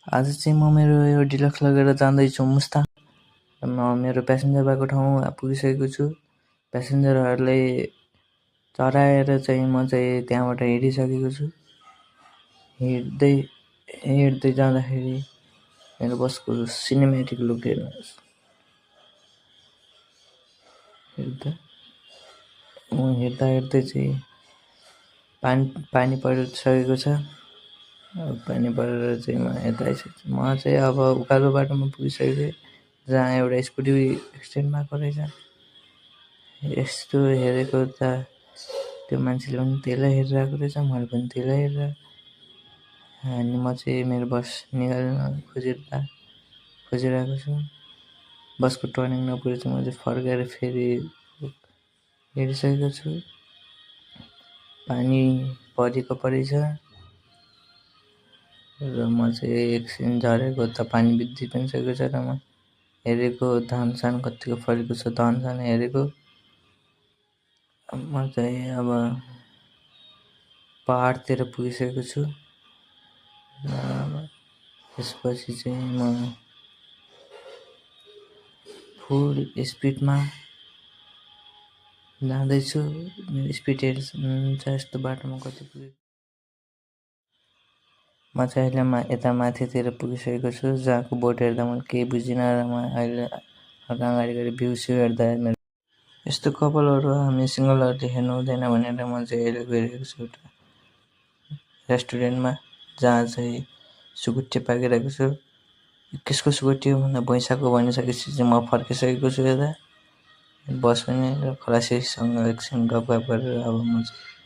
आज चाहिँ म मेरो यो डिलक्स लगेर जाँदैछु मुस्ताङ। म मेरो प्यासेन्जर भएको ठाउँ पुगिसकेको छु। प्यासेन्जरहरूलाई चढाएर चाहिँ म चाहिँ त्यहाँबाट हिँडिसकेको छु। हिँड्दै जाँदाखेरि मेरो बसको सिनेमेटिक लुक हेर्नुहोस्। हिँड्दै चाहिँ पानी परिसकेको छ। पानी परेर चाहिँ म यता आइसकेको छु। म चाहिँ अब उकालो बाटोमा पुगिसकेँ जहाँ एउटा स्कुटी एक्सिडेन्ट भएको रहेछ। यस्तो हेरेको त त्यो मान्छेले पनि त्यसलाई हेरिरहेको रहेछ, मैले पनि त्यसलाई हेरेर। अनि म चाहिँ मेरो बस निकाल्न खोजिरहेको छु। बसको टर्निङ नपुगेर चाहिँ म चाहिँ फर्केर फेरि हिँडिसकेको छु। पानी परै छ र म चाहिँ एकछिन झरेको त पानी बित्दै पनि सकेको छ र म हेरेको धानसान कतिको फलेको छ धानसान हेरेको। म चाहिँ अब पहाडतिर पुगिसकेको छु। त्यसपछि चाहिँ म फुल स्पिडमा जाँदैछु। मेरो स्पिड हेर्नुहुन्छ यस्तो बाटोमा कति पुगेको। म चाहिँ अहिले यता माथितिर पुगिसकेको छु जहाँको बोर्ड हेर्दा मैले केही बुझिनँ र म अहिले अगाडि भ्यू हेर्दा मेरो यस्तो कपालहरू हामी सिङ्गलहरूले हेर्नु हुँदैन भनेर म चाहिँ अहिले गइरहेको छु एउटा रेस्टुरेन्टमा जहाँ चाहिँ सुकुटी पाकिरहेको छु। कसको सुकुटी हो भन्दा भैँसाको भनिसकेपछि चाहिँ म फर्किसकेको छु यता बस पनि र खलासीसँग एकछिन गफ गरेर अब म चाहिँ